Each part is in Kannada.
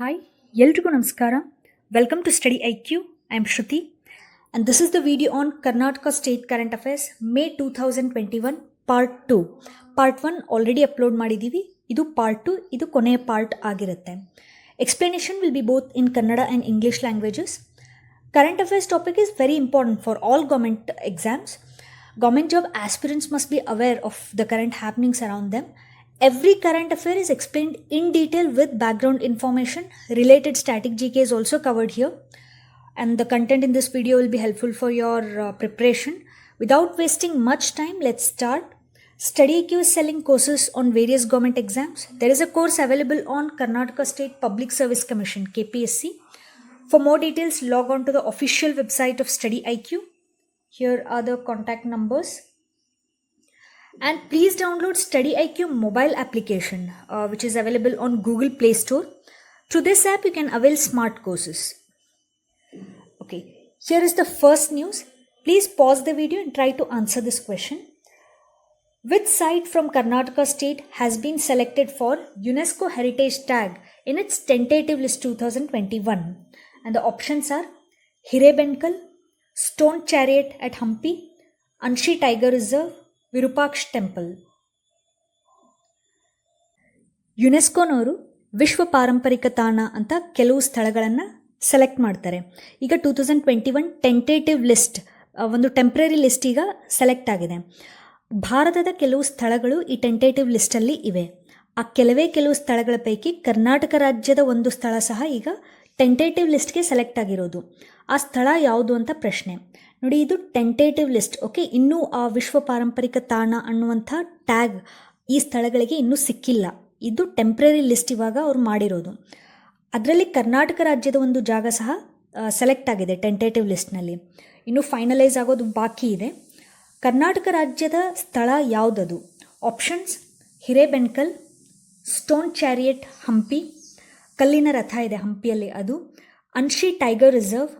Hi, ಎಲ್ರಿಗೂ ನಮಸ್ಕಾರ. Welcome to Study IQ. I am Shruti and this is the video on Karnataka State Current Affairs May 2021 Part 2. Part 1 already upload ಮಾಡಿದ್ದೀವಿ. ಇದು Part 2, ಇದು ಕೊನೆಯ ಪಾರ್ಟ್ ಆಗಿರುತ್ತೆ. Explanation will be both in Kannada and English languages. Current affairs topic is very important for all government exams. Government job aspirants must be aware of the current happenings around them. Every current affair is explained in detail with background information. Related static GK is also covered here. And the content in this video will be helpful for your preparation. Without wasting much time, let's start. Study IQ is selling courses on various government exams. There is a course available on Karnataka State Public Service Commission, KPSC. For more details, log on to the official website of Study IQ. Here are the contact numbers. And please download Study IQ mobile application, which is available on Google Play Store. Through this app, you can avail smart courses. Okay, here is the first news. Please pause the video and try to answer this question. Which site from Karnataka state has been selected for UNESCO Heritage Tag in its tentative list 2021? And the options are Hirebenkal, Stone Chariot at Hampi, Anshi Tiger Reserve, Virupaksha temple. ಯುನೆಸ್ಕೋನವರು ವಿಶ್ವ ಪಾರಂಪರಿಕ ತಾಣ ಅಂತ ಕೆಲವು ಸ್ಥಳಗಳನ್ನು ಸೆಲೆಕ್ಟ್ ಮಾಡ್ತಾರೆ. ಈಗ 2021 ಟೆಂಟೇಟಿವ್ ಲಿಸ್ಟ್, ಒಂದು ಟೆಂಪ್ರರಿ ಲಿಸ್ಟ್ ಈಗ ಸೆಲೆಕ್ಟ್ ಆಗಿದೆ. ಭಾರತದ ಕೆಲವು ಸ್ಥಳಗಳು ಈ ಟೆಂಟೇಟಿವ್ ಲಿಸ್ಟಲ್ಲಿ ಇವೆ. ಆ ಕೆಲವು ಸ್ಥಳಗಳ ಪೈಕಿ ಕರ್ನಾಟಕ ರಾಜ್ಯದ ಒಂದು ಸ್ಥಳ ಸಹ ಈಗ ಟೆಂಟೇಟಿವ್ ಲಿಸ್ಟ್ಗೆ ಸೆಲೆಕ್ಟ್ ಆಗಿರೋದು. ಆ ಸ್ಥಳ ಯಾವುದು ಅಂತ ಪ್ರಶ್ನೆ. ನೋಡಿ, ಇದು ಟೆಂಟೇಟಿವ್ ಲಿಸ್ಟ್. ಓಕೆ, ಇನ್ನೂ ಆ ವಿಶ್ವ ಪಾರಂಪರಿಕ ತಾಣ ಅನ್ನುವಂಥ ಟ್ಯಾಗ್ ಈ ಸ್ಥಳಗಳಿಗೆ ಇನ್ನೂ ಸಿಕ್ಕಿಲ್ಲ. ಇದು ಟೆಂಪ್ರರಿ ಲಿಸ್ಟ್ ಇವಾಗ ಅವ್ರು ಮಾಡಿರೋದು. ಅದರಲ್ಲಿ ಕರ್ನಾಟಕ ರಾಜ್ಯದ ಒಂದು ಜಾಗ ಸಹ ಸೆಲೆಕ್ಟ್ ಆಗಿದೆ ಟೆಂಟೇಟಿವ್ ಲಿಸ್ಟ್ನಲ್ಲಿ. ಇನ್ನೂ ಫೈನಲೈಸ್ ಆಗೋದು ಬಾಕಿ ಇದೆ. ಕರ್ನಾಟಕ ರಾಜ್ಯದ ಸ್ಥಳ ಯಾವುದದು? Options: Hirebenakal, stone chariot Hampi, ಕಲ್ಲಿನ ರಥ ಇದೆ ಹಂಪಿಯಲ್ಲಿ ಅದು, ಅನ್ಶಿ ಟೈಗರ್ ರಿಸರ್ವ್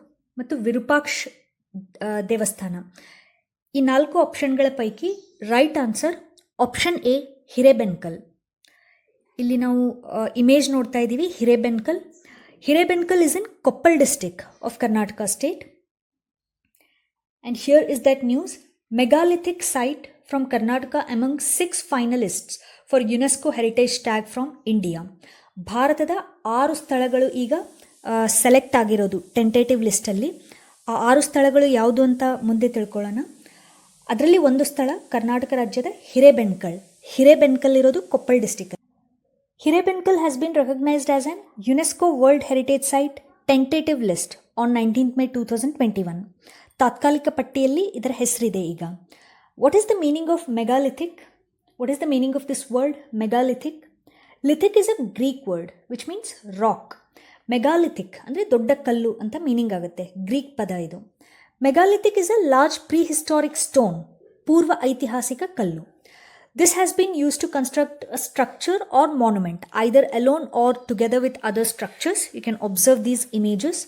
ಮತ್ತು ವಿರೂಪಾಕ್ಷ ದೇವಸ್ಥಾನ. ಈ 4 ಆಪ್ಷನ್ಗಳ ಪೈಕಿ right answer option A, Hirebenkal. ಇಲ್ಲಿ ನಾವು ಇಮೇಜ್ ನೋಡ್ತಾ ಇದ್ದೀವಿ. Hirebenkal is in Koppal district of Karnataka state. And here is that news. Megalithic site from Karnataka among 6 finalists for UNESCO heritage tag from India. ಭಾರತದ 6 ಸ್ಥಳಗಳು ಈಗ ಸೆಲೆಕ್ಟ್ ಆಗಿರೋದು ಟೆಂಟೇಟಿವ್ ಲಿಸ್ಟಲ್ಲಿ. ಆ 6 ಸ್ಥಳಗಳು ಯಾವುದು ಅಂತ ಮುಂದೆ ತಿಳ್ಕೊಳ್ಳೋಣ. ಅದರಲ್ಲಿ ಒಂದು ಸ್ಥಳ ಕರ್ನಾಟಕ ರಾಜ್ಯದ ಹಿರೇಬೆನ್ಕಲ್ ಇರೋದು Koppal district. Hirebenakal has been recognised as an UNESCO world heritage site tentative list on 19th May 2021. ತಾತ್ಕಾಲಿಕ ಪಟ್ಟಿಯಲ್ಲಿ ಇದರ ಹೆಸರಿದೆ ಈಗ. What is the meaning of megalithic? What is the meaning of this word megalithic? Lithic is a Greek word which means rock. Megalithic ಅಂದರೆ ದೊಡ್ಡ ಕಲ್ಲು ಅಂತ ಮೀನಿಂಗ್ ಆಗುತ್ತೆ. ಗ್ರೀಕ್ ಪದ ಇದು. Megalithic is a large prehistoric stone, ಪೂರ್ವ ಐತಿಹಾಸಿಕ ಕಲ್ಲು. This has been use to construct a structure or monument either alone or together with other structures. You can observe these images.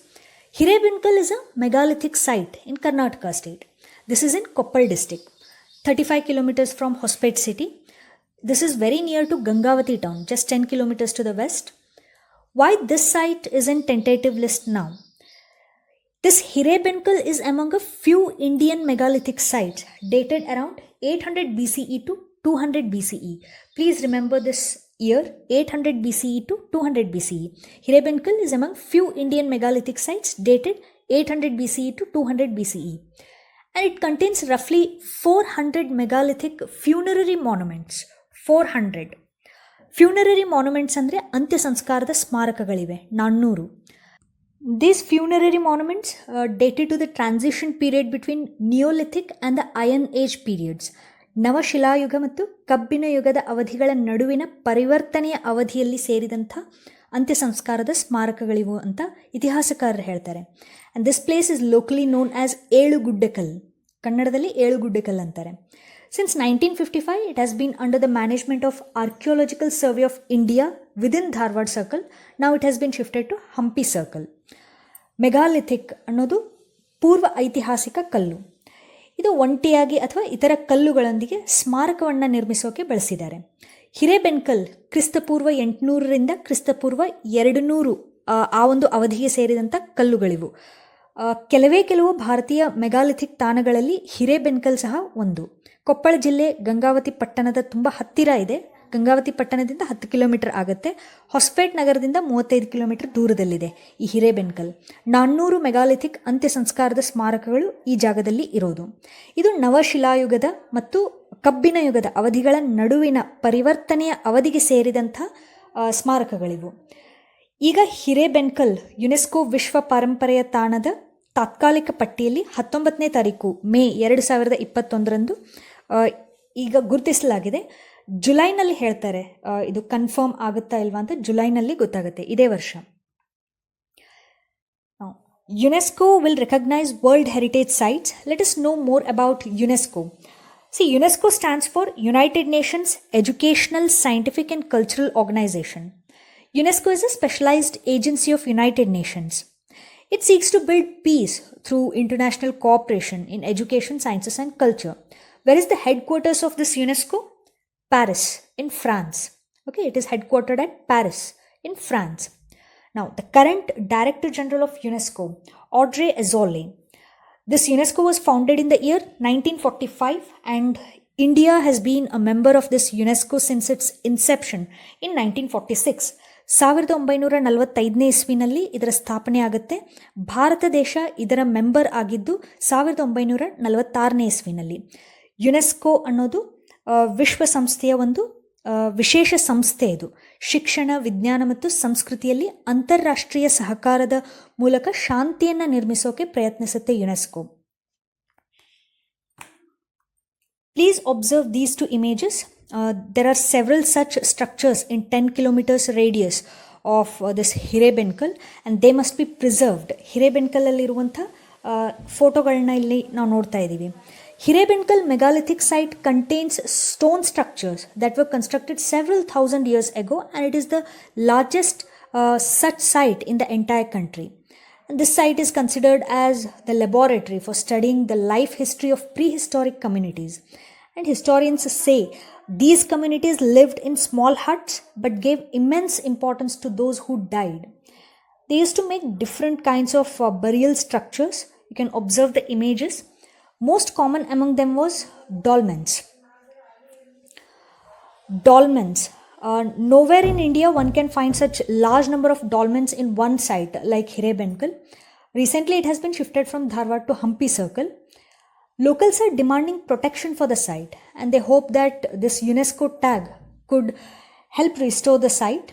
Hirebenakal is a megalithic site in Karnataka state. This is in Koppal district, 35 kilometers from Hospet city. This is very near to Gangavati town, just 10 kilometers to the west. Why this site is in tentative list now? This Hirebenkal is among a few Indian megalithic sites dated around 800 BCE to 200 BCE. Please remember this year, 800 BCE to 200 BCE. Hirebenkal is among few Indian megalithic sites dated 800 BCE to 200 BCE. And it contains roughly 400 megalithic funerary monuments. 400 funerary monuments ಅಂದರೆ ಅಂತ್ಯ ಸಂಸ್ಕಾರದ ಸ್ಮಾರಕಗಳಿವೆ 400. These funerary monuments dated to the transition period between neolithic and the iron age periods. ನವಶಿಲಾಯುಗ ಮತ್ತು ಕಬ್ಬಿಣ ಯುಗದ ಅವಧಿಗಳ ನಡುವಿನ ಪರಿವರ್ತನೆಯ ಅವಧಿಯಲ್ಲಿ ಸೇರಿದಂಥ ಅಂತ್ಯ ಸಂಸ್ಕಾರದ ಸ್ಮಾರಕಗಳಿವು ಅಂತ ಇತಿಹಾಸಕಾರರು ಹೇಳ್ತಾರೆ. And this place is locally known as Eluguddekal. ಕನ್ನಡದಲ್ಲಿ ಏಳುಗುಡ್ಡೆಕಲ್ ಅಂತಾರೆ. Since 1955, it has been under the management of Archaeological Survey of India within Dharwad Circle. Now it has been shifted to Hampi Circle. Megalithic ಅನ್ನೋದು ಪೂರ್ವ ಐತಿಹಾಸಿಕ ಕಲ್ಲು. ಇದು ಒಂಟಿಯಾಗಿ ಅಥವಾ ಇತರ ಕಲ್ಲುಗಳೊಂದಿಗೆ ಸ್ಮಾರಕವನ್ನು ನಿರ್ಮಿಸೋಕೆ ಬಳಸಿದ್ದಾರೆ. ಹಿರೇಬೆನ್ಕಲ್ ಕ್ರಿಸ್ತಪೂರ್ವ 800ರಿಂದ ಕ್ರಿಸ್ತಪೂರ್ವ 200 ಆ ಒಂದು ಅವಧಿಗೆ ಸೇರಿದಂಥ ಕಲ್ಲುಗಳಿವು. ಕೆಲವು ಭಾರತೀಯ ಮೆಗಾಲಿಥಿಕ್ ತಾಣಗಳಲ್ಲಿ ಹಿರೇಬೆನ್ಕಲ್ ಸಹ ಒಂದು. ಕೊಪ್ಪಳ ಜಿಲ್ಲೆ ಗಂಗಾವತಿ ಪಟ್ಟಣದ ತುಂಬ ಹತ್ತಿರ ಇದೆ. ಗಂಗಾವತಿ ಪಟ್ಟಣದಿಂದ 10 ಕಿಲೋಮೀಟರ್ ಆಗುತ್ತೆ. ಹೊಸಪೇಟ್ ನಗರದಿಂದ 35 ಕಿಲೋಮೀಟರ್ ದೂರದಲ್ಲಿದೆ ಈ ಹಿರೇಬೆನ್ಕಲ್. 400 ಮೆಗಾಲಿಥಿಕ್ ಅಂತ್ಯ ಸಂಸ್ಕಾರದ ಸ್ಮಾರಕಗಳು ಈ ಜಾಗದಲ್ಲಿ ಇರೋದು. ಇದು ನವಶಿಲಾಯುಗದ ಮತ್ತು ಕಬ್ಬಿಣ ಯುಗದ ಅವಧಿಗಳ ನಡುವಿನ ಪರಿವರ್ತನೆಯ ಅವಧಿಗೆ ಸೇರಿದಂಥ ಸ್ಮಾರಕಗಳಿವು. ಈಗ ಹಿರೇಬೆನ್ಕಲ್ ಯುನೆಸ್ಕೋ ವಿಶ್ವ ಪಾರಂಪರೆಯ ತಾಣದ ತಾತ್ಕಾಲಿಕ ಪಟ್ಟಿಯಲ್ಲಿ 19ನೇ ತಾರೀಕು ಮೇ 2021ರಂದು ಈಗ ಗುರುತಿಸಲಾಗಿದೆ. ಜುಲೈನಲ್ಲಿ ಹೇಳ್ತಾರೆ ಇದು ಕನ್ಫರ್ಮ್ ಆಗುತ್ತಾ ಇಲ್ವಾ ಅಂತ. ಜುಲೈನಲ್ಲಿ ಗೊತ್ತಾಗುತ್ತೆ ಇದೇ ವರ್ಷ. UNESCO will recognise world heritage sites. Let us know more about UNESCO. See, UNESCO stands for United Nations Educational, Scientific and Cultural Organization. UNESCO is a specialized agency of United Nations. It seeks to build peace through international cooperation in education, sciences and culture. Where is the headquarters of this UNESCO? Paris in France. Okay, it is headquartered at Paris in France. Now, the current Director General of UNESCO, Audrey Azoulay. This UNESCO was founded in the year 1945 and India has been a member of this UNESCO since its inception in 1946. 1945ನೇ ಇಸ್ವಿನಲ್ಲಿ ಇದರ ಸ್ಥಾಪನೆ ಆಗುತ್ತೆ. ಭಾರತ ದೇಶ ಇದರ ಮೆಂಬರ್ ಆಗಿದ್ದು 1946ನೇ ಇಸ್ವಿನಲ್ಲಿ. ಯುನೆಸ್ಕೋ ಅನ್ನೋದು ವಿಶ್ವಸಂಸ್ಥೆಯ ಒಂದು ವಿಶೇಷ ಸಂಸ್ಥೆ. ಇದು ಶಿಕ್ಷಣ, ವಿಜ್ಞಾನ ಮತ್ತು ಸಂಸ್ಕೃತಿಯಲ್ಲಿ ಅಂತಾರಾಷ್ಟ್ರೀಯ ಸಹಕಾರದ ಮೂಲಕ ಶಾಂತಿಯನ್ನು ನಿರ್ಮಿಸೋಕೆ ಪ್ರಯತ್ನಿಸುತ್ತೆ UNESCO. Please observe these two images. There are several such structures in 10 kilometers radius of this Hirebenakal and they must be preserved. ಹಿರೇಬೆನ್ಕಲಲ್ಲಿರುವಂಥ ಫೋಟೋಗಳನ್ನ ಇಲ್ಲಿ ನಾವು ನೋಡ್ತಾ ಇದ್ದೀವಿ. Hirebenakal megalithic site contains stone structures that were constructed several thousand years ago and it is the largest such site in the entire country. And this site is considered as the laboratory for studying the life history of prehistoric communities. And historians say these communities lived in small huts but gave immense importance to those who died. They used to make different kinds of burial structures. You can observe the images. Most common among them was dolmens. Dolmens. Nowhere in India one can find such large number of dolmens in one site like Hirebenkal. Recently it has been shifted from Dharwad to Hampi Circle. Locals are demanding protection for the site and they hope that this UNESCO tag could help restore the site.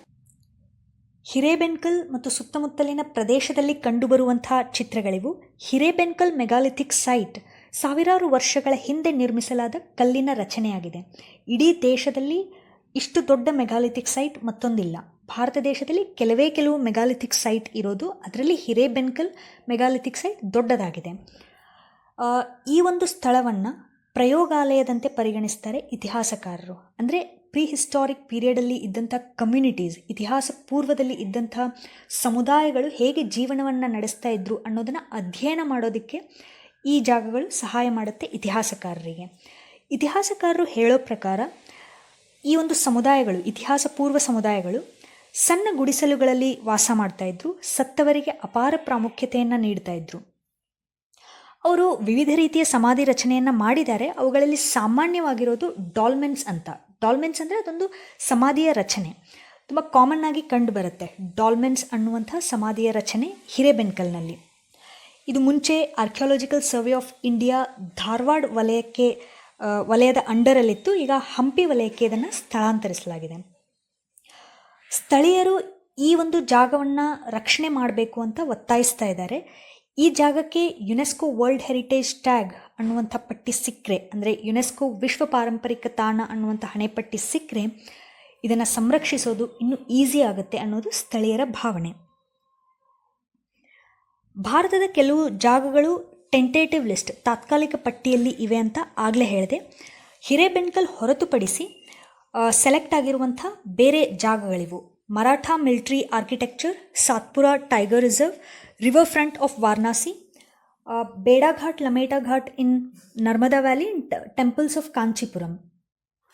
Hirebenakal ಮತ್ತು ಸುತ್ತಮುತ್ತಲಿನ ಪ್ರದೇಶದಲ್ಲಿ ಕಂಡುಬರುವಂಥ ಚಿತ್ರಗಳಿವು. ಹಿರೇಬೆನ್ಕಲ್ ಮೆಗಾಲಿಥಿಕ್ ಸೈಟ್ ಸಾವಿರಾರು ವರ್ಷಗಳ ಹಿಂದೆ ನಿರ್ಮಿಸಲಾದ ಕಲ್ಲಿನ ರಚನೆಯಾಗಿದೆ. ಇಡೀ ದೇಶದಲ್ಲಿ ಇಷ್ಟು ದೊಡ್ಡ ಮೆಗಾಲಿಥಿಕ್ ಸೈಟ್ ಮತ್ತೊಂದಿಲ್ಲ. ಭಾರತ ದೇಶದಲ್ಲಿ ಕೆಲವು ಮೆಗಾಲಿಥಿಕ್ ಸೈಟ್ ಇರೋದು, ಅದರಲ್ಲಿ ಹಿರೇಬೆನ್ಕಲ್ ಮೆಗಾಲಿಥಿಕ್ ಸೈಟ್ ದೊಡ್ಡದಾಗಿದೆ. ಈ ಒಂದು ಸ್ಥಳವನ್ನು ಪ್ರಯೋಗಾಲಯದಂತೆ ಪರಿಗಣಿಸ್ತಾರೆ ಇತಿಹಾಸಕಾರರು. ಅಂದರೆ ಪ್ರೀಹಿಸ್ಟಾರಿಕ್ ಪೀರಿಯಡಲ್ಲಿ ಇದ್ದಂಥ ಕಮ್ಯುನಿಟೀಸ್, ಇತಿಹಾಸ ಪೂರ್ವದಲ್ಲಿ ಇದ್ದಂಥ ಸಮುದಾಯಗಳು ಹೇಗೆ ಜೀವನವನ್ನು ನಡೆಸ್ತಾ ಇದ್ರು ಅನ್ನೋದನ್ನು ಅಧ್ಯಯನ ಮಾಡೋದಕ್ಕೆ ಈ ಜಾಗಗಳು ಸಹಾಯ ಮಾಡುತ್ತೆ ಇತಿಹಾಸಕಾರರಿಗೆ. ಇತಿಹಾಸಕಾರರು ಹೇಳೋ ಪ್ರಕಾರ ಈ ಒಂದು ಸಮುದಾಯಗಳು, ಇತಿಹಾಸ ಪೂರ್ವ ಸಮುದಾಯಗಳು ಸಣ್ಣ ಗುಡಿಸಲುಗಳಲ್ಲಿ ವಾಸ ಮಾಡ್ತಾಯಿದ್ರು, ಸತ್ತವರಿಗೆ ಅಪಾರ ಪ್ರಾಮುಖ್ಯತೆಯನ್ನು ನೀಡ್ತಾಯಿದ್ರು. ಅವರು ವಿವಿಧ ರೀತಿಯ ಸಮಾಧಿ ರಚನೆಯನ್ನು ಮಾಡಿದ್ದಾರೆ. ಅವುಗಳಲ್ಲಿ ಸಾಮಾನ್ಯವಾಗಿರೋದು ಡಾಲ್ಮೆನ್ಸ್ ಅಂತ. ಡಾಲ್ಮೆನ್ಸ್ ಅಂದರೆ ಅದೊಂದು ಸಮಾಧಿಯ ರಚನೆ, ತುಂಬ ಕಾಮನ್ ಆಗಿ ಕಂಡು ಬರುತ್ತೆ. ಡಾಲ್ಮೆನ್ಸ್ ಅನ್ನುವಂಥ ಸಮಾಧಿಯ ರಚನೆ ಹಿರೇಬೆನ್ಕಲ್ನಲ್ಲಿ. ಇದು ಮುಂಚೆ archaeological survey of India Dharwad ವಲಯದ ಅಂಡರಲ್ಲಿತ್ತು. ಈಗ ಹಂಪಿ ವಲಯಕ್ಕೆ ಇದನ್ನು ಸ್ಥಳಾಂತರಿಸಲಾಗಿದೆ. ಸ್ಥಳೀಯರು ಈ ಒಂದು ಜಾಗವನ್ನು ರಕ್ಷಣೆ ಮಾಡಬೇಕು ಅಂತ ಒತ್ತಾಯಿಸ್ತಾ ಇದ್ದಾರೆ. ಈ ಜಾಗಕ್ಕೆ ಯುನೆಸ್ಕೋ ವರ್ಲ್ಡ್ ಹೆರಿಟೇಜ್ ಟ್ಯಾಗ್ ಅನ್ನುವಂಥ ಪಟ್ಟಿ ಸಿಕ್ಕರೆ, ಅಂದರೆ ಯುನೆಸ್ಕೋ ವಿಶ್ವ ಪಾರಂಪರಿಕ ತಾಣ ಅನ್ನುವಂಥ ಹಣೆಪಟ್ಟಿ ಸಿಕ್ಕರೆ ಇದನ್ನು ಸಂರಕ್ಷಿಸೋದು ಇನ್ನೂ ಈಸಿ ಆಗುತ್ತೆ ಅನ್ನೋದು ಸ್ಥಳೀಯರ ಭಾವನೆ. ಭಾರತದ ಕೆಲವು ಜಾಗಗಳು ಟೆಂಟೇಟಿವ್ ಲಿಸ್ಟ್, ತಾತ್ಕಾಲಿಕ ಪಟ್ಟಿಯಲ್ಲಿ ಇವೆ ಅಂತ ಆಗಲೇ ಹೇಳಿದೆ. ಹಿರೇಬೆನ್ಕಲ್ ಹೊರತುಪಡಿಸಿ ಸೆಲೆಕ್ಟ್ ಆಗಿರುವಂಥ ಬೇರೆ ಜಾಗಗಳಿವು: Maratha military architecture, Satpura tiger reserve, river front of Varanasi, Beda Ghat, Lameta Ghat in Narmada Valley, and temples of Kanchipuram.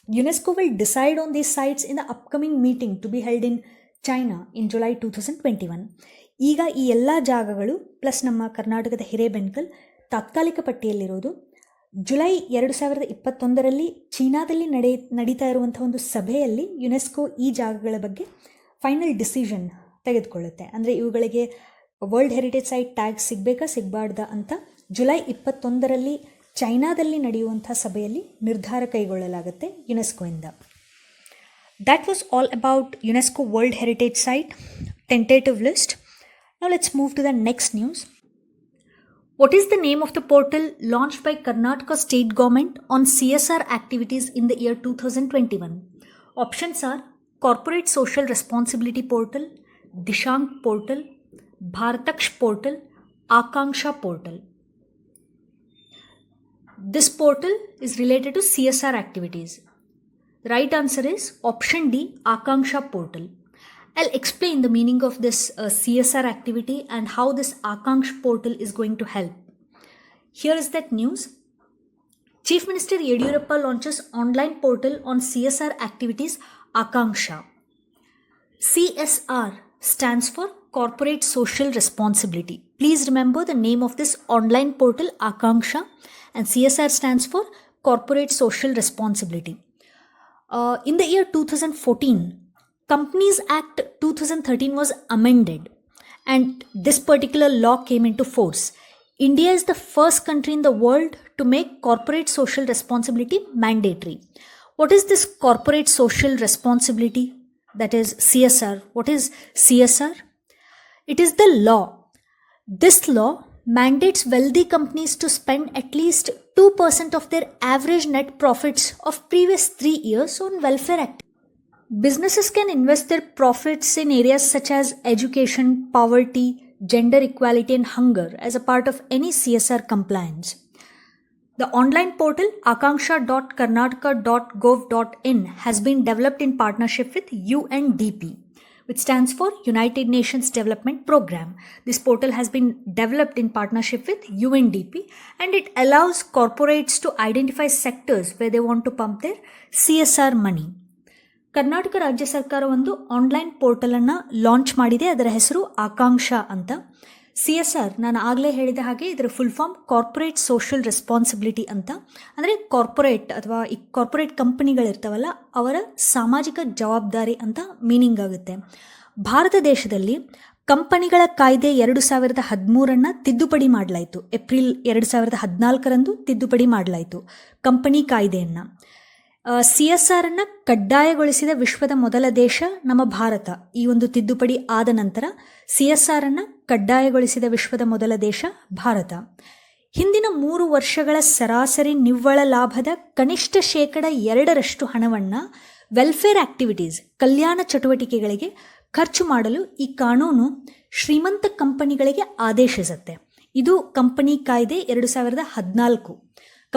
UNESCO will decide on these sites in the upcoming meeting to be held in China in July 2021. ಈಗ ಈ ಎಲ್ಲ ಜಾಗಗಳು ಪ್ಲಸ್ ನಮ್ಮ ಕರ್ನಾಟಕದ ಹಿರೇಬೆನ್ಕಲ್ ತಾತ್ಕಾಲಿಕ ಪಟ್ಟಿಯಲ್ಲಿರೋದು. ಜುಲೈ 2021ರಲ್ಲಿ ಚೀನಾದಲ್ಲಿ ನಡೀತಾ ಇರುವಂಥ ಒಂದು ಸಭೆಯಲ್ಲಿ ಯುನೆಸ್ಕೋ ಈ ಜಾಗಗಳ ಬಗ್ಗೆ ಫೈನಲ್ ಡಿಸಿಷನ್ ತೆಗೆದುಕೊಳ್ಳುತ್ತೆ. ಅಂದರೆ ಇವುಗಳಿಗೆ ವರ್ಲ್ಡ್ ಹೆರಿಟೇಜ್ ಸೈಟ್ ಟ್ಯಾಗ್ ಸಿಗಬೇಕಾ ಸಿಗಬಾರ್ದಾ ಅಂತ ಜುಲೈ 21ರಲ್ಲಿ ಚೈನಾದಲ್ಲಿ ನಡೆಯುವಂಥ ಸಭೆಯಲ್ಲಿ ನಿರ್ಧಾರ ಕೈಗೊಳ್ಳಲಾಗುತ್ತೆ ಯುನೆಸ್ಕೋಯಿಂದ. That was all about UNESCO World Heritage Site tentative list. Now let's move to the next news. What is the name of the portal launched by Karnataka State Government on CSR activities in the year 2021? Options are Corporate Social Responsibility Portal, Dishank Portal, Bharataksh Portal, Akanksha Portal. This portal is related to CSR activities. The right answer is option D, Akanksha Portal. I'll explain the meaning of this CSR activity and how this Akanksha Portal is going to help. Here is that news. Chief Minister Yediyurappa launches online portal on CSR activities Akanksha. CSR stands for Corporate Social Responsibility. Please remember the name of this online portal Akanksha, and CSR stands for Corporate Social Responsibility. In the year 2014, Companies Act 2013 was amended and this particular law came into force. India is the first country in the world to make corporate social responsibility mandatory. What is this corporate social responsibility? That is CSR. What is CSR? It is the law. This law mandates wealthy companies to spend at least 2% of their average net profits of previous 3 years on welfare activities. Businesses can invest their profits in areas such as education, poverty, gender equality and hunger as a part of any CSR compliance. The online portal akanksha.karnataka.gov.in has been developed in partnership with UNDP, which stands for United Nations Development Program. This portal has been developed in partnership with UNDP and it allows corporates to identify sectors where they want to pump their CSR money. Karnataka ರಾಜ್ಯ ಸರ್ಕಾರ ಒಂದು ಆನ್ಲೈನ್ ಪೋರ್ಟಲನ್ನು ಲಾಂಚ್ ಮಾಡಿದೆ. ಅದರ ಹೆಸರು ಆಕಾಂಕ್ಷಾ ಅಂತ. CSR ನಾನು ಆಗಲೇ ಹೇಳಿದ ಹಾಗೆ ಇದರ full form corporate social responsibility ಅಂತ. ಅಂದರೆ ಕಾರ್ಪೊರೇಟ್ ಅಥವಾ ಈ ಕಾರ್ಪೊರೇಟ್ ಕಂಪನಿಗಳಿರ್ತಾವಲ್ಲ ಅವರ ಸಾಮಾಜಿಕ ಜವಾಬ್ದಾರಿ ಅಂತ ಮೀನಿಂಗ್ ಆಗುತ್ತೆ. ಭಾರತ ದೇಶದಲ್ಲಿ ಕಂಪನಿಗಳ ಕಾಯ್ದೆ 2013 ತಿದ್ದುಪಡಿ ಮಾಡಲಾಯಿತು. ಏಪ್ರಿಲ್ 2014 ತಿದ್ದುಪಡಿ ಮಾಡಲಾಯಿತು ಕಂಪನಿ ಕಾಯ್ದೆಯನ್ನು. CSR ಅನ್ನು ಕಡ್ಡಾಯಗೊಳಿಸಿದ ವಿಶ್ವದ ಮೊದಲ ದೇಶ ನಮ್ಮ ಭಾರತ. ಈ ಒಂದು ತಿದ್ದುಪಡಿ ಆದ ನಂತರ CSR ಅನ್ನು ಕಡ್ಡಾಯಗೊಳಿಸಿದ ವಿಶ್ವದ ಮೊದಲ ದೇಶ ಭಾರತ. ಹಿಂದಿನ 3 ವರ್ಷಗಳ ಸರಾಸರಿ ನಿವ್ವಳ ಲಾಭದ ಕನಿಷ್ಠ 2% ಹಣವನ್ನು ವೆಲ್ಫೇರ್ ಆಕ್ಟಿವಿಟೀಸ್ ಕಲ್ಯಾಣ ಚಟುವಟಿಕೆಗಳಿಗೆ ಖರ್ಚು ಮಾಡಲು ಈ ಕಾನೂನು ಶ್ರೀಮಂತ ಕಂಪನಿಗಳಿಗೆ ಆದೇಶಿಸುತ್ತೆ. ಇದು ಕಂಪನಿ ಕಾಯ್ದೆ 2014,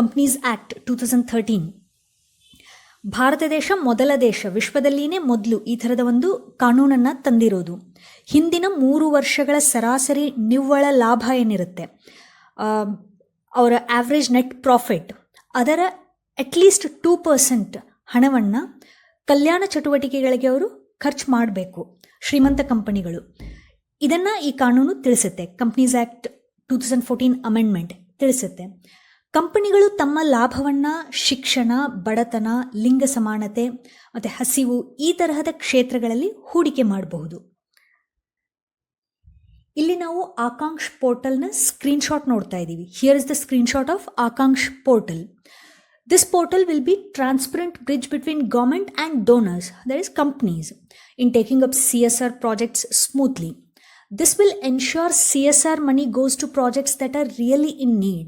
ಕಂಪನೀಸ್ ಆಕ್ಟ್ 2013. ಭಾರತ ದೇಶ ಮೊದಲ ದೇಶ, ವಿಶ್ವದಲ್ಲಿಯೇ ಮೊದಲು ಈ ಥರದ ಒಂದು ಕಾನೂನನ್ನು ತಂದಿರೋದು. ಹಿಂದಿನ 3 ವರ್ಷಗಳ ಸರಾಸರಿ ನಿವ್ವಳ ಲಾಭ ಏನಿರುತ್ತೆ, ಅವರ ಆವ್ರೇಜ್ ನೆಟ್ ಪ್ರಾಫಿಟ್, ಅದರ ಅಟ್ಲೀಸ್ಟ್ 2% ಹಣವನ್ನು ಕಲ್ಯಾಣ ಚಟುವಟಿಕೆಗಳಿಗೆ ಅವರು ಖರ್ಚು ಮಾಡಬೇಕು ಶ್ರೀಮಂತ ಕಂಪನಿಗಳು. ಇದನ್ನು ಈ ಕಾನೂನು ತಿಳಿಸುತ್ತೆ. ಕಂಪ್ನೀಸ್ ಆ್ಯಕ್ಟ್ 2014 ಅಮೆಂಡ್ಮೆಂಟ್ ತಿಳಿಸುತ್ತೆ. ಕಂಪನಿಗಳು ತಮ್ಮ ಲಾಭವನ್ನು ಶಿಕ್ಷಣ, ಬಡತನ, ಲಿಂಗ ಸಮಾನತೆ ಮತ್ತು ಹಸಿವು ಈ ತರಹದ ಕ್ಷೇತ್ರಗಳಲ್ಲಿ ಹೂಡಿಕೆ ಮಾಡಬಹುದು. ಇಲ್ಲಿ ನಾವು ಆಕಾಂಕ್ಷ ಪೋರ್ಟಲ್ನ ಸ್ಕ್ರೀನ್ಶಾಟ್ ನೋಡ್ತಾ ಇದ್ದೀವಿ. Here is the screenshot of Akanksha portal. This portal will be transparent bridge between government and donors, that is companies, in taking up CSR projects smoothly. This will ensure CSR money goes to projects that are really in need.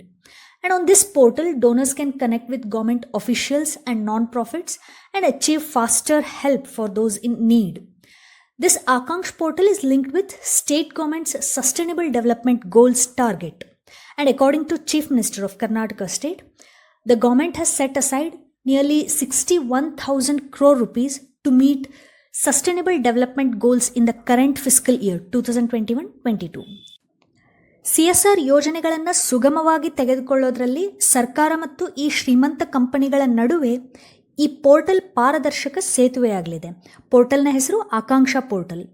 And on this portal, donors can connect with government officials and non-profits and achieve faster help for those in need. This Akanksh portal is linked with state government's Sustainable Development Goals target. And according to Chief Minister of Karnataka State, the government has set aside nearly 61,000 crore rupees to meet Sustainable Development Goals in the current fiscal year 2021-22. CSR ಯೋಜನೆಗಳನ್ನು ಸುಗಮವಾಗಿ ತೆಗೆದುಕೊಳ್ಳೋದ್ರಲ್ಲಿ ಸರ್ಕಾರ ಮತ್ತು ಈ ಶ್ರೀಮಂತ ಕಂಪನಿಗಳ ನಡುವೆ ಈ ಪೋರ್ಟಲ್ ಪಾರದರ್ಶಕ ಸೇತುವೆಯಾಗಲಿದೆ. ಪೋರ್ಟಲ್ನ ಹೆಸರು ಆಕಾಂಕ್ಷ ಪೋರ್ಟಲ್.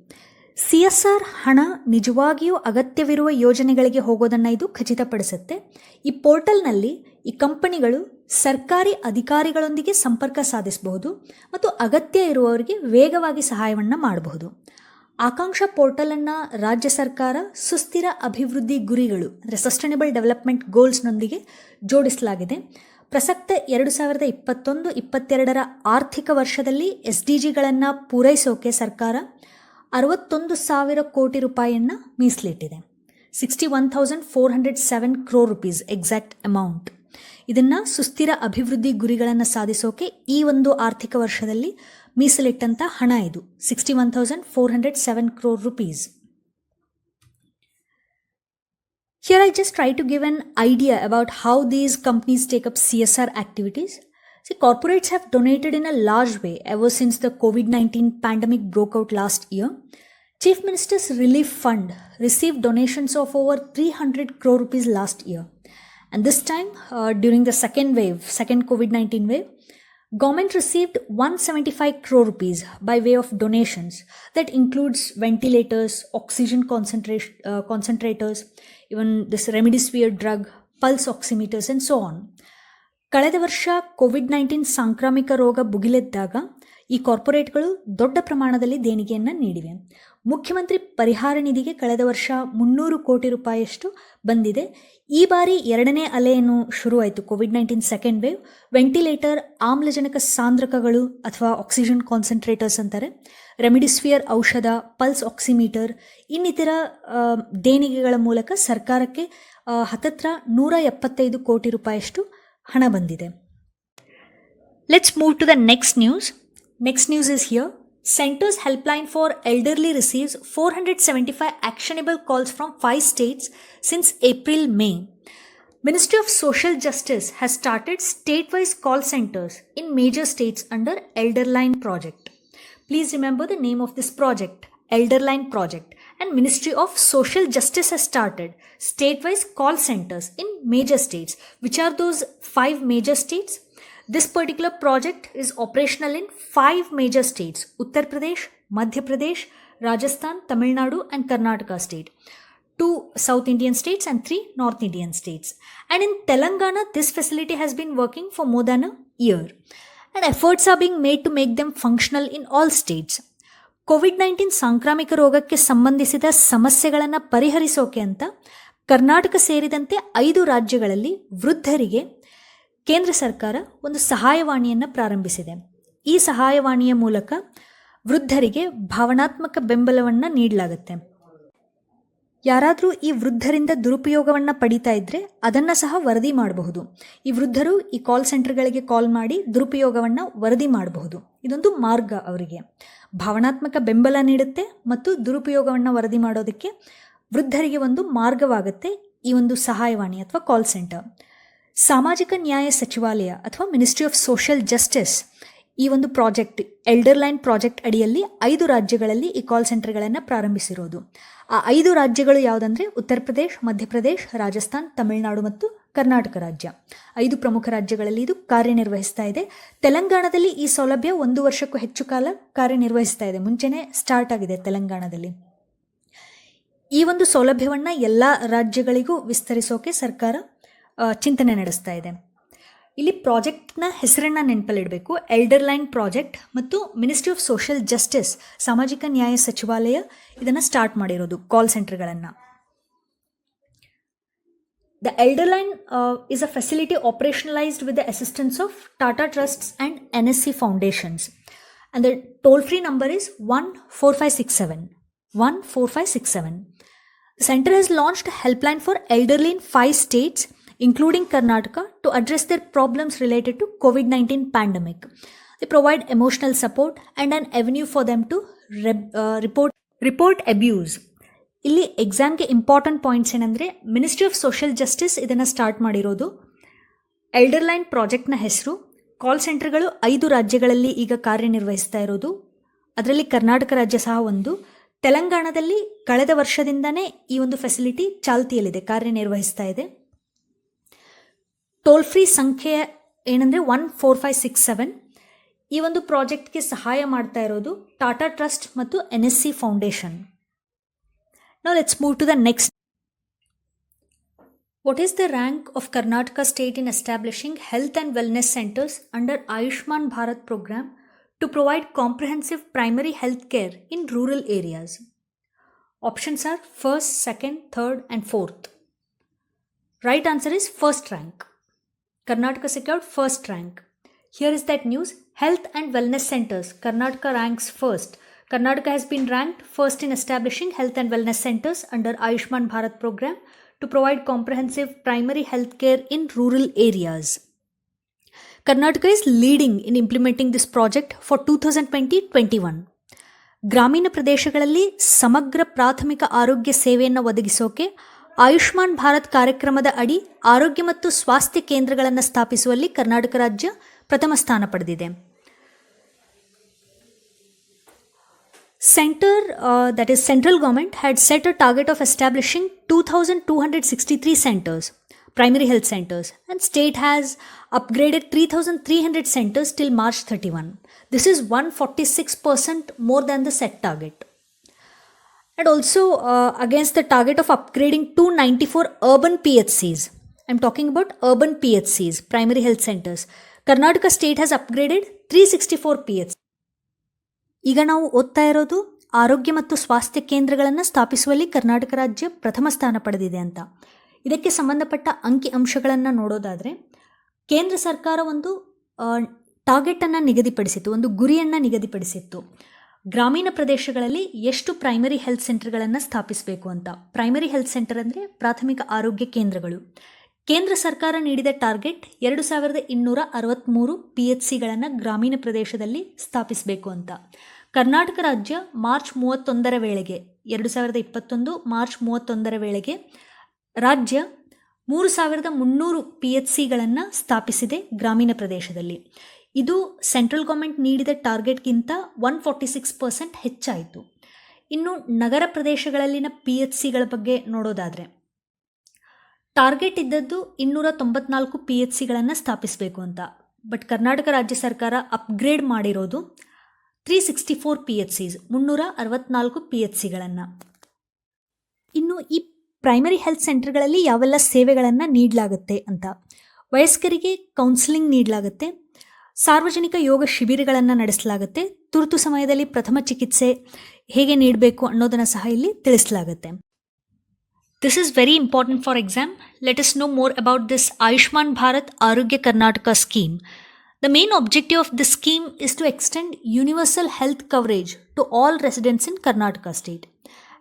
CSR ಹಣ ನಿಜವಾಗಿಯೂ ಅಗತ್ಯವಿರುವ ಯೋಜನೆಗಳಿಗೆ ಹೋಗೋದನ್ನು ಇದು ಖಚಿತಪಡಿಸುತ್ತೆ. ಈ ಪೋರ್ಟಲ್ನಲ್ಲಿ ಈ ಕಂಪನಿಗಳು ಸರ್ಕಾರಿ ಅಧಿಕಾರಿಗಳೊಂದಿಗೆ ಸಂಪರ್ಕ ಸಾಧಿಸಬಹುದು ಮತ್ತು ಅಗತ್ಯ ಇರುವವರಿಗೆ ವೇಗವಾಗಿ ಸಹಾಯವನ್ನು ಮಾಡಬಹುದು. ಆಕಾಂಕ್ಷ ಪೋರ್ಟಲನ್ನು ರಾಜ್ಯ ಸರ್ಕಾರ ಸುಸ್ಥಿರ ಅಭಿವೃದ್ಧಿ ಗುರಿಗಳು ಅಂದರೆ ಸಸ್ಟೈನಬಲ್ ಡೆವಲಪ್ಮೆಂಟ್ ಗೋಲ್ಸ್ನೊಂದಿಗೆ ಜೋಡಿಸಲಾಗಿದೆ. ಪ್ರಸಕ್ತ 2021-22 ಆರ್ಥಿಕ ವರ್ಷದಲ್ಲಿ SDGಗಳನ್ನು ಪೂರೈಸೋಕೆ ಸರ್ಕಾರ 61,000 ಕೋಟಿ ರೂಪಾಯಿಯನ್ನು ಮೀಸಲಿಟ್ಟಿದೆ. 61,407 crore rupees ಎಕ್ಸಾಕ್ಟ್ ಅಮೌಂಟ್. ಇದನ್ನು ಸುಸ್ಥಿರ ಅಭಿವೃದ್ಧಿ ಗುರಿಗಳನ್ನು ಸಾಧಿಸೋಕೆ ಈ ಒಂದು ಆರ್ಥಿಕ ವರ್ಷದಲ್ಲಿ ಮೀಸಲಿಟ್ಟಂಥ ಹಣ ಇದು 61,407 crore rupees. Here I just try to give an idea about how these companies take up CSR activities. See, corporates have donated in a large way ever since the COVID-19 pandemic broke out last year. Chief Minister's Relief Fund received donations of over 300 crore rupees last year. And this time, during the second COVID-19 wave, government received 175 crore rupees by way of donations. That includes ventilators, oxygen concentrators, even this remdesivir drug, pulse oximeters and so on. ಕಳೆದ ವರ್ಷ COVID-19 ಸಾಂಕ್ರಾಮಿಕ ರೋಗ ಭುಗಿಲೆದ್ದಾಗ ಈ ಕಾರ್ಪೊರೇಟ್ಗಳು ದೊಡ್ಡ ಪ್ರಮಾಣದಲ್ಲಿ ದೇಣಿಗೆಯನ್ನು ನೀಡಿವೆ. ಮುಖ್ಯಮಂತ್ರಿ ಪರಿಹಾರ ನಿಧಿಗೆ ಕಳೆದ ವರ್ಷ 300 ಕೋಟಿ ರೂಪಾಯಿಯಷ್ಟು ಬಂದಿದೆ. ಈ ಬಾರಿ ಎರಡನೇ ಅಲೆಯನ್ನು ಶುರುವಾಯಿತು, COVID-19 ಸೆಕೆಂಡ್ ವೇವ್. ವೆಂಟಿಲೇಟರ್, ಆಮ್ಲಜನಕ ಸಾಂದ್ರಕಗಳು ಅಥವಾ ಆಕ್ಸಿಜನ್ ಕಾನ್ಸಂಟ್ರೇಟರ್ಸ್ ಅಂತಾರೆ, ರೆಮಿಡಿಸ್ವಿಯರ್ ಔಷಧ, ಪಲ್ಸ್ ಆಕ್ಸಿಮೀಟರ್ ಇನ್ನಿತರ ದೇಣಿಗೆಗಳ ಮೂಲಕ ಸರ್ಕಾರಕ್ಕೆ ಹತ್ತತ್ರ 175 ಕೋಟಿ ರೂಪಾಯಿಯಷ್ಟು ಹಣ ಬಂದಿದೆ. Let's move to the next news. Next news is here. Center's Helpline for Elderly receives 475 actionable calls from 5 states since April-May. Ministry of Social Justice has started state-wise call centers in major states under Elderline project. Please remember the name of this project, Elderline project. And Ministry of Social Justice has started state-wise call centers in major states. Which are those 5 major states? This particular project is operational in 5 major states: Uttar Pradesh, Madhya Pradesh, Rajasthan, Tamil Nadu and Karnataka state. 2 South Indian states and 3 North Indian states. And in Telangana, this facility has been working for more than a year. And efforts are being made to make them functional in all states. COVID-19 ಸಾಂಕ್ರಾಮಿಕ ರೋಗಕ್ಕೆ ಸಂಬಂಧಿಸಿದ ಸಮಸ್ಯೆಗಳನ್ನು ಪರಿಹರಿಸೋಕೆ ಅಂತ ಕರ್ನಾಟಕ ಸೇರಿದಂತೆ 5 ರಾಜ್ಯಗಳಲ್ಲಿ ವೃದ್ಧರಿಗೆ ಕೇಂದ್ರ ಸರ್ಕಾರ ಒಂದು ಸಹಾಯವಾಣಿಯನ್ನು ಪ್ರಾರಂಭಿಸಿದೆ. ಈ ಸಹಾಯವಾಣಿಯ ಮೂಲಕ ವೃದ್ಧರಿಗೆ ಭಾವನಾತ್ಮಕ ಬೆಂಬಲವನ್ನು ನೀಡಲಾಗುತ್ತೆ. ಯಾರಾದರೂ ಈ ವೃದ್ಧರಿಂದ ದುರುಪಯೋಗವನ್ನು ಪಡಿತಾ ಇದ್ದರೆ ಅದನ್ನು ಸಹ ವರದಿ ಮಾಡಬಹುದು. ಈ ವೃದ್ಧರು ಈ ಕಾಲ್ ಸೆಂಟರ್ಗಳಿಗೆ ಕಾಲ್ ಮಾಡಿ ದುರುಪಯೋಗವನ್ನು ವರದಿ ಮಾಡಬಹುದು. ಇದೊಂದು ಮಾರ್ಗ ಅವರಿಗೆ ಭಾವನಾತ್ಮಕ ಬೆಂಬಲ ನೀಡುತ್ತೆ ಮತ್ತು ದುರುಪಯೋಗವನ್ನು ವರದಿ ಮಾಡೋದಕ್ಕೆ ವೃದ್ಧರಿಗೆ ಒಂದು ಮಾರ್ಗವಾಗುತ್ತೆ ಈ ಒಂದು ಸಹಾಯವಾಣಿ ಅಥವಾ ಕಾಲ್ ಸೆಂಟರ್. ಸಾಮಾಜಿಕ ನ್ಯಾಯ ಸಚಿವಾಲಯ ಅಥವಾ ಮಿನಿಸ್ಟ್ರಿ ಆಫ್ ಸೋಷಿಯಲ್ ಜಸ್ಟಿಸ್ ಈ ಒಂದು ಪ್ರಾಜೆಕ್ಟ್ ಎಲ್ಡರ್ಲೈನ್ ಪ್ರಾಜೆಕ್ಟ್ ಅಡಿಯಲ್ಲಿ 5 ರಾಜ್ಯಗಳಲ್ಲಿ ಈ ಕಾಲ್ ಸೆಂಟರ್ಗಳನ್ನು ಪ್ರಾರಂಭಿಸಿರೋದು. ಆ 5 ರಾಜ್ಯಗಳು ಯಾವುದಂದರೆ ಉತ್ತರ ಪ್ರದೇಶ್, ಮಧ್ಯಪ್ರದೇಶ್, ರಾಜಸ್ಥಾನ್, ತಮಿಳುನಾಡು ಮತ್ತು ಕರ್ನಾಟಕ ರಾಜ್ಯ. 5 ಪ್ರಮುಖ ರಾಜ್ಯಗಳಲ್ಲಿ ಇದು ಕಾರ್ಯನಿರ್ವಹಿಸ್ತಾ ಇದೆ. ತೆಲಂಗಾಣದಲ್ಲಿ ಈ ಸೌಲಭ್ಯ 1 ವರ್ಷಕ್ಕೂ ಹೆಚ್ಚು ಕಾಲ ಕಾರ್ಯನಿರ್ವಹಿಸ್ತಾ ಇದೆ. ಮುಂಚೆನೇ ಸ್ಟಾರ್ಟ್ ಆಗಿದೆ ತೆಲಂಗಾಣದಲ್ಲಿ. ಈ ಒಂದು ಸೌಲಭ್ಯವನ್ನು ಎಲ್ಲ ರಾಜ್ಯಗಳಿಗೂ ವಿಸ್ತರಿಸೋಕೆ ಸರ್ಕಾರ ಚಿಂತನೆ ನಡೆಸ್ತಾ ಇದೆ. ಇಲ್ಲಿ ಪ್ರಾಜೆಕ್ಟ್ನ ಹೆಸರನ್ನು ನೆನಪಲ್ಲಿಡಬೇಕು. ಎಲ್ಡರ್ಲೈನ್ ಪ್ರಾಜೆಕ್ಟ್ ಮತ್ತು ಮಿನಿಸ್ಟ್ರಿ ಆಫ್ ಸೋಷಿಯಲ್ ಜಸ್ಟಿಸ್ ಸಾಮಾಜಿಕ ನ್ಯಾಯ ಸಚಿವಾಲಯ ಇದನ್ನು ಸ್ಟಾರ್ಟ್ ಮಾಡಿರೋದು ಕಾಲ್ ಸೆಂಟರ್ಗಳನ್ನು. The Elderline is a facility operationalised with the assistance of Tata trusts and NSC foundations. And the toll free number is 14567. 14567. The center has launched a helpline for elderly in 5 states, including Karnataka, to address their problems related to COVID-19 pandemic. They provide emotional support and an avenue for them to report abuse. ಇಲ್ಲಿ ಎಕ್ಸಾಮ್ಗೆ ಇಂಪಾರ್ಟೆಂಟ್ ಪಾಯಿಂಟ್ಸ್ ಏನಂದರೆ, ಮಿನಿಸ್ಟ್ರಿ ಆಫ್ ಸೋಷಿಯಲ್ ಜಸ್ಟಿಸ್ ಇದನ್ನು ಸ್ಟಾರ್ಟ್ ಮಾಡಿರೋದು. ಎಲ್ಡರ್ಲೈನ್ ಪ್ರಾಜೆಕ್ಟ್ನ ಹೆಸರು. ಕಾಲ್ ಸೆಂಟರ್ಗಳು 5 ರಾಜ್ಯಗಳಲ್ಲಿ ಈಗ ಕಾರ್ಯನಿರ್ವಹಿಸ್ತಾ ಇರೋದು. ಅದರಲ್ಲಿ ಕರ್ನಾಟಕ ರಾಜ್ಯ ಸಹ ಒಂದು. ತೆಲಂಗಾಣದಲ್ಲಿ ಕಳೆದ ವರ್ಷದಿಂದನೇ ಈ ಒಂದು ಫೆಸಿಲಿಟಿ ಚಾಲ್ತಿಯಲ್ಲಿದೆ, ಕಾರ್ಯನಿರ್ವಹಿಸ್ತಾ ಇದೆ. ಟೋಲ್ ಫ್ರೀ ಸಂಖ್ಯೆ ಏನಂದರೆ 14567. ಈ ಒಂದು ಪ್ರಾಜೆಕ್ಟ್ಗೆ ಸಹಾಯ ಮಾಡ್ತಾ ಇರೋದು ಟಾಟಾ ಟ್ರಸ್ಟ್ ಮತ್ತು NSC foundation. Now let's move to the next. What is the rank of Karnataka state in establishing health and wellness centers under Ayushman Bharat program to provide comprehensive primary health care in rural areas? Options are first, second, third and fourth. Right answer is first rank. Karnataka secured first rank. Here is that news. Health and wellness centers. Karnataka ranks first. Karnataka has been ranked first in establishing health and wellness centers under Ayushman Bharat program to provide comprehensive primary health care in rural areas. Karnataka is leading in implementing this project for 2020-21. ಗ್ರಾಮೀಣ ಪ್ರದೇಶಗಳಲ್ಲಿ ಸಮಗ್ರ ಪ್ರಾಥಮಿಕ ಆರೋಗ್ಯ ಸೇವೆಯನ್ನು ಒದಗಿಸೋಕೆ ಆಯುಷ್ಮಾನ್ ಭಾರತ್ ಕಾರ್ಯಕ್ರಮದ ಅಡಿ ಆರೋಗ್ಯ ಮತ್ತು ಸ್ವಾಸ್ಥ್ಯ ಕೇಂದ್ರಗಳನ್ನು ಸ್ಥಾಪಿಸುವಲ್ಲಿ ಕರ್ನಾಟಕ ರಾಜ್ಯ ಪ್ರಥಮ ಸ್ಥಾನ ಪಡೆದಿದೆ. That is central government had set a target of establishing 2,263 centers, primary health centers, and state has upgraded 3,300 centers till March 31. This is 146% more than the set target. And also against the target of upgrading 294 urban PHCs. I'm talking about urban PHCs, primary health centers. Karnataka state has upgraded 364 PHCs. ಈಗ ನಾವು ಓದ್ತಾ ಇರೋದು ಆರೋಗ್ಯ ಮತ್ತು ಸ್ವಾಸ್ಥ್ಯ ಕೇಂದ್ರಗಳನ್ನು ಸ್ಥಾಪಿಸುವಲ್ಲಿ ಕರ್ನಾಟಕ ರಾಜ್ಯ ಪ್ರಥಮ ಸ್ಥಾನ ಪಡೆದಿದೆ ಅಂತ. ಇದಕ್ಕೆ ಸಂಬಂಧಪಟ್ಟ ಅಂಕಿ ಅಂಶಗಳನ್ನು ನೋಡೋದಾದರೆ, ಕೇಂದ್ರ ಸರ್ಕಾರ ಒಂದು ಟಾರ್ಗೆಟನ್ನು ನಿಗದಿಪಡಿಸಿತ್ತು, ಒಂದು ಗುರಿಯನ್ನು ನಿಗದಿಪಡಿಸಿತ್ತು. ಗ್ರಾಮೀಣ ಪ್ರದೇಶಗಳಲ್ಲಿ ಎಷ್ಟು ಪ್ರೈಮರಿ ಹೆಲ್ತ್ ಸೆಂಟರ್ಗಳನ್ನು ಸ್ಥಾಪಿಸಬೇಕು ಅಂತ. ಪ್ರೈಮರಿ ಹೆಲ್ತ್ ಸೆಂಟರ್ ಅಂದರೆ ಪ್ರಾಥಮಿಕ ಆರೋಗ್ಯ ಕೇಂದ್ರಗಳು. ಕೇಂದ್ರ ಸರ್ಕಾರ ನೀಡಿದ ಟಾರ್ಗೆಟ್ 2263 PHCಗಳನ್ನು ಗ್ರಾಮೀಣ ಪ್ರದೇಶದಲ್ಲಿ ಸ್ಥಾಪಿಸಬೇಕು ಅಂತ. ಕರ್ನಾಟಕ ರಾಜ್ಯ ಮಾರ್ಚ್ 31 ವೇಳೆಗೆ 2021 ಮಾರ್ಚ್ 31 ವೇಳೆಗೆ ರಾಜ್ಯ 3300 PHCಗಳನ್ನು ಸ್ಥಾಪಿಸಿದೆ ಗ್ರಾಮೀಣ ಪ್ರದೇಶದಲ್ಲಿ. ಇದು ಸೆಂಟ್ರಲ್ ಗೌರ್ಮೆಂಟ್ ನೀಡಿದ ಟಾರ್ಗೆಟ್ಗಿಂತ 146% ಹೆಚ್ಚಾಯಿತು. ಇನ್ನು ನಗರ ಪ್ರದೇಶಗಳಲ್ಲಿನ PHCಗಳ ಬಗ್ಗೆ ನೋಡೋದಾದರೆ, ಟಾರ್ಗೆಟ್ ಇದ್ದದ್ದು 294 PHCಗಳನ್ನು ಸ್ಥಾಪಿಸಬೇಕು ಅಂತ. ಬಟ್ ಕರ್ನಾಟಕ ರಾಜ್ಯ ಸರ್ಕಾರ ಅಪ್ಗ್ರೇಡ್ ಮಾಡಿರೋದು 364 PHCs, 364 PHCಗಳನ್ನು. ಇನ್ನು ಈ ಪ್ರೈಮರಿ ಹೆಲ್ತ್ ಸೆಂಟರ್ಗಳಲ್ಲಿ ಯಾವೆಲ್ಲ ಸೇವೆಗಳನ್ನು ನೀಡಲಾಗುತ್ತೆ ಅಂತ. ವಯಸ್ಕರಿಗೆ ಕೌನ್ಸಿಲಿಂಗ್ ನೀಡಲಾಗುತ್ತೆ, ಸಾರ್ವಜನಿಕ ಯೋಗ ಶಿಬಿರಗಳನ್ನು ನಡೆಸಲಾಗುತ್ತೆ, ತುರ್ತು ಸಮಯದಲ್ಲಿ ಪ್ರಥಮ ಚಿಕಿತ್ಸೆ ಹೇಗೆ ನೀಡಬೇಕು ಅನ್ನೋದನ್ನು ಸಹ ಇಲ್ಲಿ ತಿಳಿಸಲಾಗುತ್ತೆ. This is very important for exam. Let us know more about this Ayushman Bharat Arogya Karnataka scheme. The main objective of this scheme is to extend universal health coverage to all residents in Karnataka state.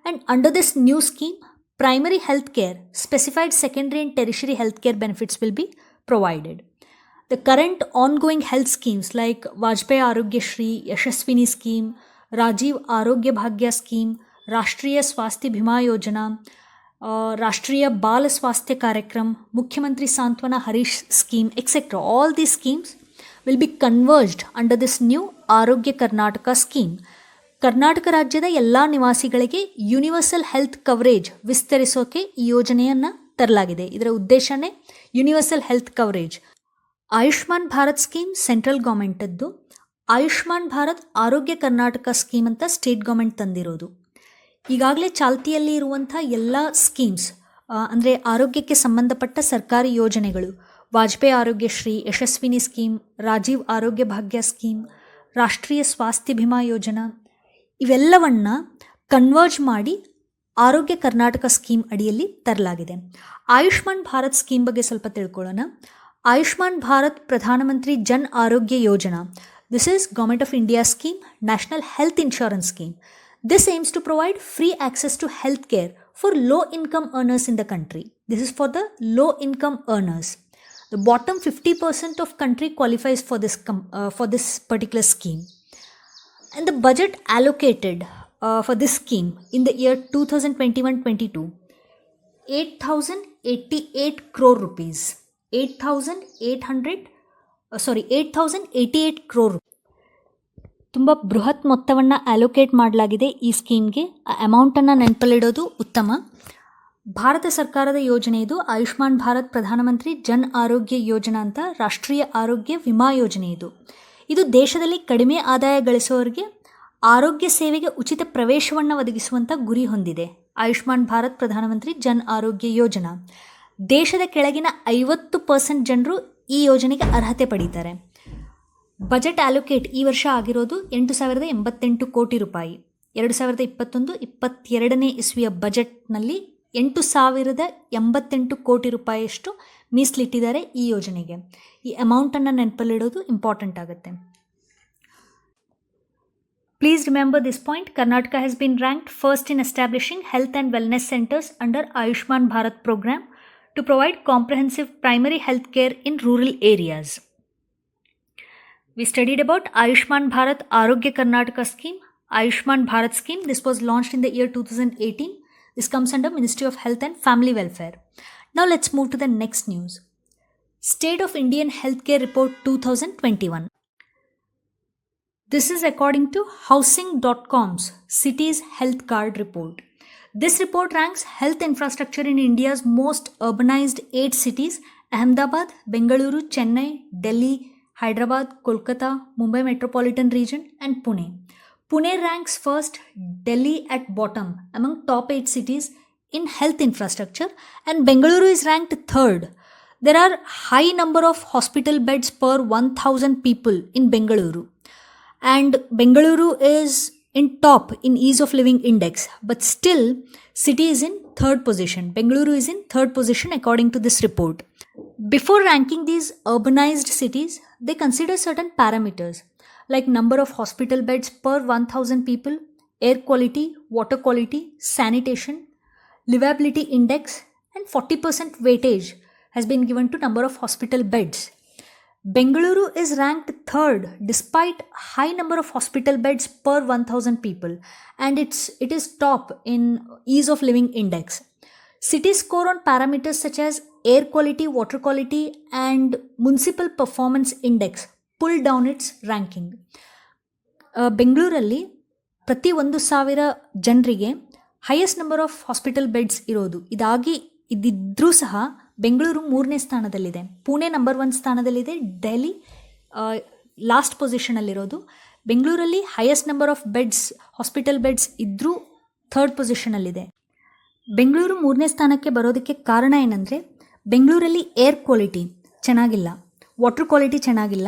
And under this new scheme, primary health care, specified secondary and tertiary health care benefits will be provided. The current ongoing health schemes like Vajpayee Arogya Shri, Yashaswini scheme, Rajiv Arogya Bhagya scheme, Rashtriya Swasthya Bima Yojana, Rashtriya Bal Swasthya Karyakram, Mukhyamantri Santwana Harish scheme, etc. All these schemes will be converged under this new Arogya Karnataka scheme. Karnataka ರಾಜ್ಯದ ಎಲ್ಲ ನಿವಾಸಿಗಳಿಗೆ ಯೂನಿವರ್ಸಲ್ ಹೆಲ್ತ್ ಕವರೇಜ್ ವಿಸ್ತರಿಸೋಕೆ ಈ ಯೋಜನೆಯನ್ನು ತರಲಾಗಿದೆ. ಇದರ ಉದ್ದೇಶನೇ universal health coverage. Ayushman Bharat scheme central ಗೌರ್ಮೆಂಟದ್ದು, ಆಯುಷ್ಮಾನ್ ಭಾರತ್ ಆರೋಗ್ಯ ಕರ್ನಾಟಕ ಸ್ಕೀಮ್ ಅಂತ ಸ್ಟೇಟ್ ಗೌರ್ಮೆಂಟ್ ತಂದಿರೋದು. ಈಗಾಗಲೇ ಚಾಲ್ತಿಯಲ್ಲಿ ಇರುವಂಥ ಎಲ್ಲ ಸ್ಕೀಮ್ಸ್ ಅಂದರೆ ಆರೋಗ್ಯಕ್ಕೆ ಸಂಬಂಧಪಟ್ಟ ಸರ್ಕಾರಿ ಯೋಜನೆಗಳು, ವಾಜಪೇಯಿ ಆರೋಗ್ಯ ಶ್ರೀ, ಯಶಸ್ವಿನಿ ಸ್ಕೀಮ್, ರಾಜೀವ್ ಆರೋಗ್ಯ ಭಾಗ್ಯ ಸ್ಕೀಮ್, ರಾಷ್ಟ್ರೀಯ ಸ್ವಾಸ್ಥ್ಯ ಬಿಮಾ ಯೋಜನಾ, ಇವೆಲ್ಲವನ್ನು ಕನ್ವರ್ಜ್ ಮಾಡಿ ಆರೋಗ್ಯ ಕರ್ನಾಟಕ ಸ್ಕೀಮ್ ಅಡಿಯಲ್ಲಿ ತರಲಾಗಿದೆ. ಆಯುಷ್ಮಾನ್ ಭಾರತ್ ಸ್ಕೀಮ್ ಬಗ್ಗೆ ಸ್ವಲ್ಪ ತಿಳ್ಕೊಳ್ಳೋಣ. ಆಯುಷ್ಮಾನ್ ಭಾರತ್ ಪ್ರಧಾನಮಂತ್ರಿ ಜನ್ ಆರೋಗ್ಯ ಯೋಜನಾ. This is government of India scheme, national health insurance scheme. This aims to provide free access to health care for low-income earners in the country. This is for the low-income earners. The bottom 50% of country qualifies for this particular scheme. And the budget allocated for this scheme in the year 2021-22, 8,088 crore rupees. 8,088 crore. ತುಂಬ ಬೃಹತ್ ಮೊತ್ತವನ್ನು ಅಲೋಕೇಟ್ ಮಾಡಲಾಗಿದೆ ಈ ಸ್ಕೀಮ್ಗೆ. ಆ ಅಮೌಂಟನ್ನು ನೆನಪಲ್ಲಿಡೋದು ಉತ್ತಮ. ಭಾರತ ಸರ್ಕಾರದ ಯೋಜನೆ ಇದು. ಆಯುಷ್ಮಾನ್ ಭಾರತ್ ಪ್ರಧಾನಮಂತ್ರಿ ಜನ್ ಆರೋಗ್ಯ ಯೋಜನಾ ಅಂತ ರಾಷ್ಟ್ರೀಯ ಆರೋಗ್ಯ ವಿಮಾ ಯೋಜನೆ ಇದು. ಇದು ದೇಶದಲ್ಲಿ ಕಡಿಮೆ ಆದಾಯ ಗಳಿಸುವವರಿಗೆ ಆರೋಗ್ಯ ಸೇವೆಗೆ ಉಚಿತ ಪ್ರವೇಶವನ್ನು ಒದಗಿಸುವಂಥ ಗುರಿ ಹೊಂದಿದೆ. ಆಯುಷ್ಮಾನ್ ಭಾರತ್ ಪ್ರಧಾನಮಂತ್ರಿ ಜನ್ ಆರೋಗ್ಯ ಯೋಜನಾ. ದೇಶದ ಕೆಳಗಿನ 50% ಜನರು ಈ ಯೋಜನೆಗೆ ಅರ್ಹತೆ ಪಡೀತಾರೆ. ಬಜೆಟ್ ಅಲೋಕೇಟ್ ಈ ವರ್ಷ ಆಗಿರೋದು 8,088 ಕೋಟಿ ರೂಪಾಯಿ. 2021-22ನೇ ಇಸ್ವಿಯ ಬಜೆಟ್ನಲ್ಲಿ 8,088 ಕೋಟಿ ರೂಪಾಯಿಯಷ್ಟು ಮೀಸಲಿಟ್ಟಿದ್ದಾರೆ ಈ ಯೋಜನೆಗೆ. ಈ ಅಮೌಂಟನ್ನು ನೆನಪಲ್ಲಿಡೋದು ಇಂಪಾರ್ಟೆಂಟ್ ಆಗುತ್ತೆ. Please remember this point. Karnataka has been ranked first in establishing health and wellness centers under Ayushman Bharat program to provide comprehensive primary health care in rural areas. We studied about Ayushman Bharat Arogya Karnataka scheme, Ayushman Bharat scheme. This was launched in the year 2018. This comes under Ministry of Health and Family Welfare. Now let's move to the next news. State of Indian Healthcare Report 2021. This is according to Housing.com's Cities Health Card Report. This report ranks health infrastructure in India's most urbanized 8 cities: Ahmedabad, Bengaluru, Chennai, Delhi, Hyderabad, Kolkata, Mumbai Metropolitan Region and Pune. Pune ranks first, Delhi at bottom among top 8 cities in health infrastructure, and Bengaluru is ranked third. There are high number of hospital beds per 1,000 people in Bengaluru. And Bengaluru is in top in ease of living index, but still city is in third position. Bengaluru is in third position according to this report. Before ranking these urbanized cities, they consider certain parameters like number of hospital beds per 1,000 people, air quality, water quality, sanitation, livability index, and 40% weightage has been given to number of hospital beds. Bengaluru is ranked third despite high number of hospital beds per 1,000 people, and it is top in ease of living index. Cities score on parameters such as air quality, water quality and municipal performance index pull down its ranking. ಬೆಂಗಳೂರಲ್ಲಿ ಪ್ರತಿ 1,000 ಜನರಿಗೆ highest number of hospital beds ಇರೋದು. ಇದಿದ್ರೂ ಸಹ ಬೆಂಗಳೂರು 3ನೇ ಸ್ಥಾನದಲ್ಲಿದೆ, ಪುಣೆ ನಂಬರ್ 1 ಸ್ಥಾನದಲ್ಲಿದೆ, ದೆಹಲಿ ಲಾಸ್ಟ್ ಪೊಸಿಷನಲ್ಲಿರೋದು. ಬೆಂಗಳೂರಲ್ಲಿ highest number of beds, hospital beds ಇದ್ದರೂ ಥರ್ಡ್ ಪೊಸಿಷನಲ್ಲಿದೆ. ಬೆಂಗಳೂರು 3ನೇ ಸ್ಥಾನಕ್ಕೆ ಬರೋದಕ್ಕೆ ಕಾರಣ ಏನಂದರೆ, ಬೆಂಗಳೂರಲ್ಲಿ ಏರ್ ಕ್ವಾಲಿಟಿ ಚೆನ್ನಾಗಿಲ್ಲ, ವಾಟರ್ ಕ್ವಾಲಿಟಿ ಚೆನ್ನಾಗಿಲ್ಲ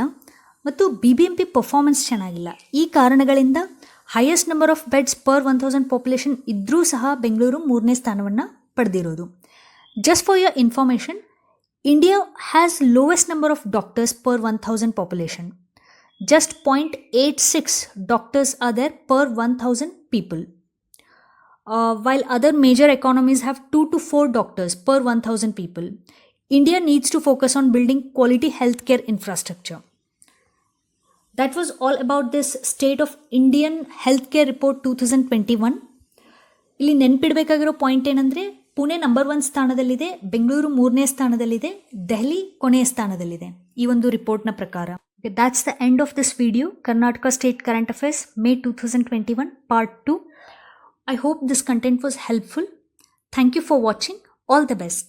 ಮತ್ತು BBMP ಪರ್ಫಾರ್ಮೆನ್ಸ್ ಚೆನ್ನಾಗಿಲ್ಲ. ಈ ಕಾರಣಗಳಿಂದ highest number of beds per 1,000 population ಇದ್ದರೂ ಸಹ ಬೆಂಗಳೂರು 3ನೇ ಸ್ಥಾನವನ್ನು ಪಡೆದಿರೋದು. Just for your information, India has lowest number of doctors per 1,000 population. Just 0.86 doctors are there per 1,000 people. While other major economies have 2 to 4 doctors per 1,000 people, India needs to focus on building quality healthcare infrastructure. That was all about this State of Indian Healthcare Report 2021. ಇಲ್ಲಿ ನೆನಪಿಡಬೇಕಾಗಿರೋ ಪಾಯಿಂಟ್ ಏನಂದರೆ, ಪುಣೆ ನಂಬರ್ 1 ಸ್ಥಾನದಲ್ಲಿದೆ, ಬೆಂಗಳೂರು 3ನೇ ಸ್ಥಾನದಲ್ಲಿದೆ, ದೆಹಲಿ ಕೊನೆಯ ಸ್ಥಾನದಲ್ಲಿದೆ ಈ ಒಂದು ರಿಪೋರ್ಟ್ನ ಪ್ರಕಾರ. That's the end of this video, Karnataka State Current Affairs, May 2021, Part 2. I hope this content was helpful. Thank you for watching. All the best.